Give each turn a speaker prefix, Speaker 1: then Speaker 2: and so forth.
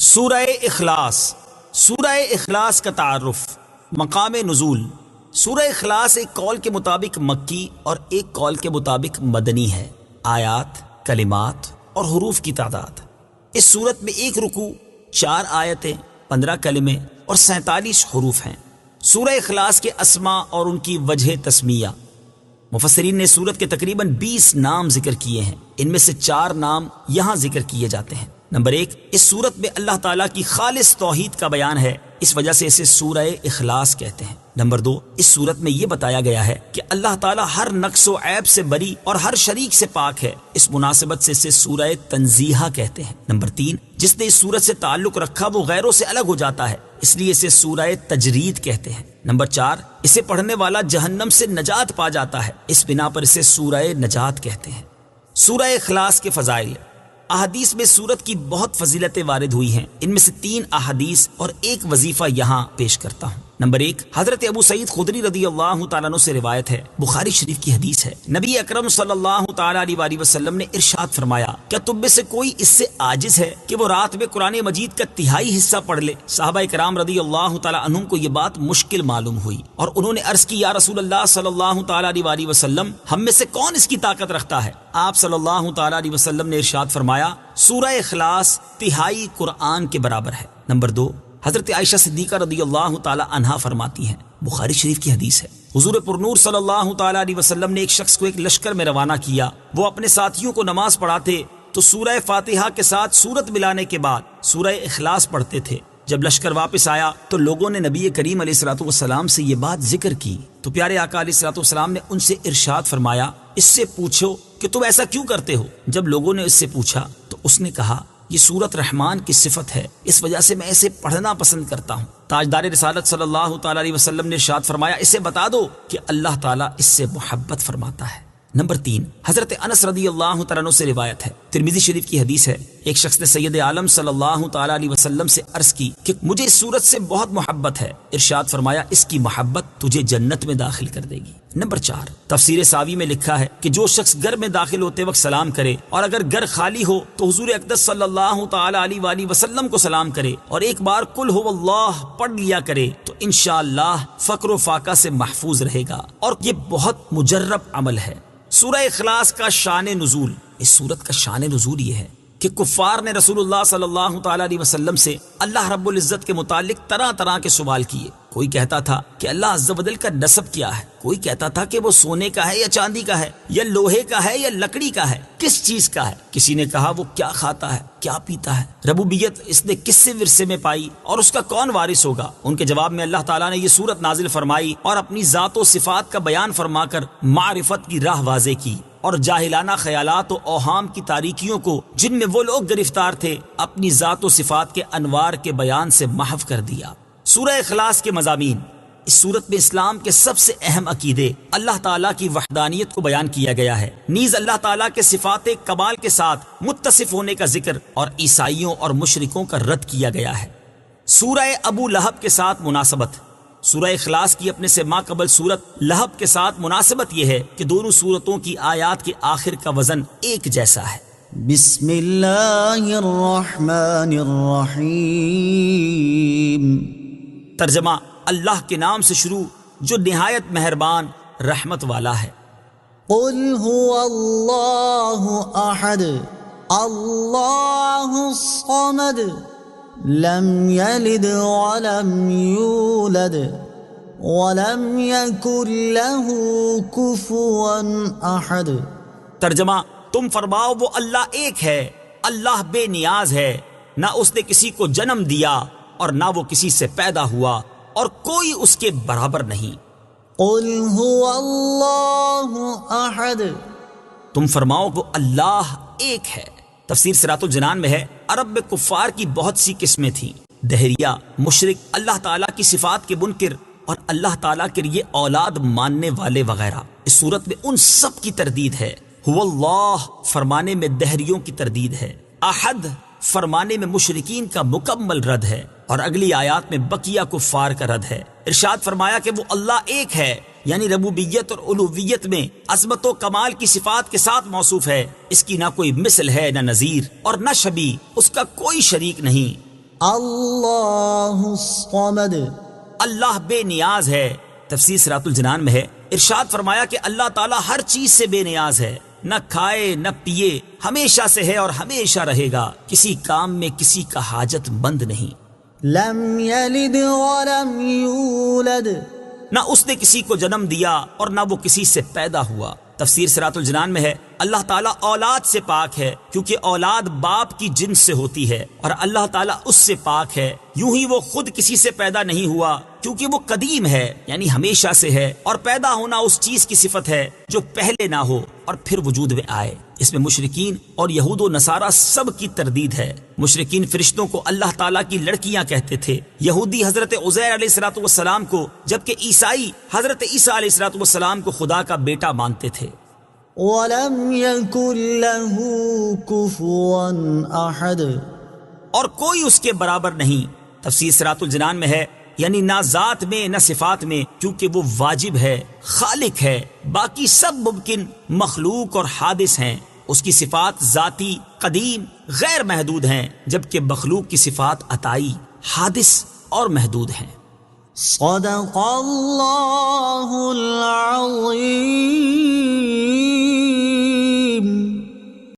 Speaker 1: سورہ اخلاص۔ سورہ اخلاص کا تعارف، مقام نزول۔ سورہ اخلاص ایک قول کے مطابق مکی اور ایک قول کے مطابق مدنی ہے۔ آیات، کلمات اور حروف کی تعداد، اس صورت میں ایک رکوع، 4 آیتیں، 15 کلمے اور 47 حروف ہیں۔ سورہ اخلاص کے اسماء اور ان کی وجہ تسمیہ، مفسرین نے سورت کے تقریباً 20 نام ذکر کیے ہیں۔ ان میں سے 4 نام یہاں ذکر کیے جاتے ہیں۔ نمبر 1، اس سورت میں اللہ تعالیٰ کی خالص توحید کا بیان ہے، اس وجہ سے اسے سورہ اخلاص کہتے ہیں۔ نمبر 2، اس سورت میں یہ بتایا گیا ہے کہ اللہ تعالیٰ ہر نقص و عیب سے بری اور ہر شریک سے پاک ہے، اس مناسبت سے اسے سورہ تنزیہ کہتے ہیں۔ نمبر 3، جس نے اس سورت سے تعلق رکھا وہ غیروں سے الگ ہو جاتا ہے، اس لیے اسے سورہ تجرید کہتے ہیں۔ نمبر 4، اسے پڑھنے والا جہنم سے نجات پا جاتا ہے، اس بنا پر اسے سورہ نجات کہتے ہیں۔ سورہ اخلاص کے فضائل، احادیث میں سورت کی بہت فضیلتیں وارد ہوئی ہیں۔ ان میں سے 3 احادیث اور ایک وظیفہ یہاں پیش کرتا ہوں۔ نمبر 1، حضرت ابو سعید خدری رضی اللہ تعالیٰ عنہ سے روایت ہے، بخاری شریف کی حدیث ہے، نبی اکرم صلی اللہ تعالیٰ علیہ وآلہ وسلم نے ارشاد فرمایا، کیا تم میں سے کوئی اس سے عاجز ہے کہ وہ رات میں قرآن مجید کا تہائی حصہ پڑھ لے؟ صحابہ کرام رضی اللہ تعالیٰ عنہم کو یہ بات مشکل معلوم ہوئی اور انہوں نے عرض کی، یا رسول اللہ صلی اللہ تعالیٰ علیہ وآلہ وسلم، ہم میں سے کون اس کی طاقت رکھتا ہے؟ آپ صلی اللہ تعالیٰ علیہ وسلم نے ارشاد فرمایا، سورہ اخلاص تہائی قرآن کے برابر ہے۔ نمبر 2، حضرت عائشہ صدیقہ رضی اللہ تعالی عنہا فرماتی ہیں، بخاری شریف کی حدیث ہے، حضور پرنور صلی اللہ تعالی علیہ وسلم نے ایک شخص کو ایک لشکر میں روانہ کیا، وہ اپنے ساتھیوں کو نماز پڑھاتے تو سورہ فاتحہ کے ساتھ سورت ملانے کے بعد سورہ اخلاص پڑھتے تھے۔ جب لشکر واپس آیا تو لوگوں نے نبی کریم علیہ الصلوۃ والسلام سے یہ بات ذکر کی تو پیارے آقا علیہ الصلوۃ والسلام نے ان سے ارشاد فرمایا، اس سے پوچھو کہ تم ایسا کیوں کرتے ہو؟ جب لوگوں نے اس سے پوچھا تو اس نے کہا، یہ سورت رحمان کی صفت ہے، اس وجہ سے میں اسے پڑھنا پسند کرتا ہوں۔ تاجدار رسالت صلی اللہ تعالیٰ علیہ وسلم نے ارشاد فرمایا، اسے بتا دو کہ اللہ تعالیٰ اس سے محبت فرماتا ہے۔ نمبر 3، حضرت انس رضی اللہ تعالیٰ عنہ سے روایت ہے، ترمذی شریف کی حدیث ہے، ایک شخص نے سید عالم صلی اللہ تعالیٰ علیہ وسلم سے عرض کی کہ مجھے اس سورت سے بہت محبت ہے، ارشاد فرمایا، اس کی محبت تجھے جنت میں داخل کر دے گی۔ نمبر 4، تفسیر ساوی میں لکھا ہے کہ جو شخص گھر میں داخل ہوتے وقت سلام کرے اور اگر گھر خالی ہو تو حضور اقدس صلی اللہ تعالی علیہ وآلہ وسلم کو سلام کرے اور ایک بار قل هو اللہ پڑھ لیا کرے تو انشاءاللہ فقر و فاقہ سے محفوظ رہے گا، اور یہ بہت مجرب عمل ہے۔ سورہ اخلاص کا شان نزول، اس سورت کا شان نزول یہ ہے کہ کفار نے رسول اللہ صلی اللہ تعالی علیہ وسلم سے اللہ رب العزت کے متعلق طرح طرح کے سوال کیے۔ کوئی کہتا تھا کہ اللہ عز و جل کا نسب کیا ہے، کوئی کہتا تھا کہ وہ سونے کا ہے یا چاندی کا ہے یا لوہے کا ہے یا لکڑی کا ہے، کس چیز کا ہے؟ کسی نے کہا وہ کیا کھاتا ہے، کیا پیتا ہے، ربوبیت اس نے کس سے ورثے میں پائی اور اس کا کون وارث ہوگا؟ ان کے جواب میں اللہ تعالیٰ نے یہ سورت نازل فرمائی اور اپنی ذات و صفات کا بیان فرما کر معرفت کی راہ واضح کی اور جاہلانہ خیالات و اوہام کی تاریکیوں کو جن میں وہ لوگ گرفتار تھے اپنی ذات و صفات کے انوار کے بیان سے محو کر دیا۔ سورہ اخلاص کے مضامین، اس سورت میں اسلام کے سب سے اہم عقیدے، اللہ تعالیٰ کی وحدانیت کو بیان کیا گیا ہے، نیز اللہ تعالیٰ کے صفات کمال کے ساتھ متصف ہونے کا ذکر اور عیسائیوں اور مشرکوں کا رد کیا گیا ہے۔ سورہ ابو لہب کے ساتھ مناسبت، سورہ اخلاص کی اپنے سے ما قبل سورت لہب کے ساتھ مناسبت یہ ہے کہ دونوں سورتوں کی آیات کے آخر کا وزن ایک جیسا ہے۔
Speaker 2: بسم اللہ الرحمن الرحیم،
Speaker 1: ترجمہ، اللہ کے نام سے شروع جو نہایت مہربان رحمت والا ہے۔
Speaker 2: قل هو اللہ احد اللہ الصمد لم یلد ولم یولد ولم یکن له کفوا احد۔
Speaker 1: ترجمہ، تم فرماؤ وہ اللہ ایک ہے، اللہ بے نیاز ہے، نہ اس نے کسی کو جنم دیا اور نہ وہ کسی سے پیدا ہوا اور کوئی اس کے برابر نہیں۔
Speaker 2: قل هو اللہ احد،
Speaker 1: تم فرماؤ وہ اللہ ایک ہے۔ تفسیر صراط الجنان میں ہے، عرب میں کفار کی بہت سی قسمیں تھیں، دہریہ، مشرک، اللہ تعالیٰ کی صفات کے منکر اور اللہ تعالیٰ کے لیے اولاد ماننے والے وغیرہ۔ اس صورت میں ان سب کی تردید ہے۔ هو اللہ فرمانے میں دہریوں کی تردید ہے، احد فرمانے میں مشرکین کا مکمل رد ہے، اور اگلی آیات میں بقیہ کفار کا رد ہے۔ ارشاد فرمایا کہ وہ اللہ ایک ہے، یعنی ربوبیت اور الوہیت میں عظمت و کمال کی صفات کے ساتھ موصوف ہے، اس کی نہ کوئی مثل ہے نہ نظیر اور نہ شبیہ، اس کا کوئی شریک نہیں۔
Speaker 2: اللہ الصمد
Speaker 1: اللہ بے نیاز ہے۔ تفسیر صراط الجنان میں ہے، ارشاد فرمایا کہ اللہ تعالیٰ ہر چیز سے بے نیاز ہے، نہ کھائے نہ پیے، ہمیشہ سے ہے اور ہمیشہ رہے گا، کسی کام میں کسی کا حاجت مند نہیں۔
Speaker 2: لم یلد ولم یولد
Speaker 1: نہ اس نے کسی کو جنم دیا اور نہ وہ کسی سے پیدا ہوا۔ تفسیر صراط الجنان میں ہے، اللہ تعالیٰ اولاد سے پاک ہے کیونکہ اولاد باپ کی جنس سے ہوتی ہے، اور اللہ تعالیٰ اس سے پاک ہے، یوں ہی وہ خود کسی سے پیدا نہیں ہوا کیونکہ وہ قدیم ہے یعنی ہمیشہ سے ہے، اور پیدا ہونا اس چیز کی صفت ہے جو پہلے نہ ہو اور پھر وجود میں آئے۔ اس میں مشرکین اور یہود و نصارہ سب کی تردید ہے۔ مشرکین فرشتوں کو اللہ تعالیٰ کی لڑکیاں کہتے تھے، یہودی حضرت عزیر علیہ الصلوۃ والسلام کو، جبکہ عیسائی حضرت عیسیٰ علیہ الصلوۃ والسلام کو خدا کا بیٹا مانتے تھے۔
Speaker 2: ولم یکن له کفوا احد
Speaker 1: اور کوئی اس کے برابر نہیں۔ تفسیر صراط الجنان میں ہے، یعنی نہ ذات میں نہ صفات میں، کیونکہ وہ واجب ہے، خالق ہے، باقی سب ممکن، مخلوق اور حادث ہیں۔ اس کی صفات ذاتی، قدیم، غیر محدود ہیں، جبکہ مخلوق کی صفات عطائی، حادث اور محدود ہیں۔
Speaker 2: صدق اللہ العظیم۔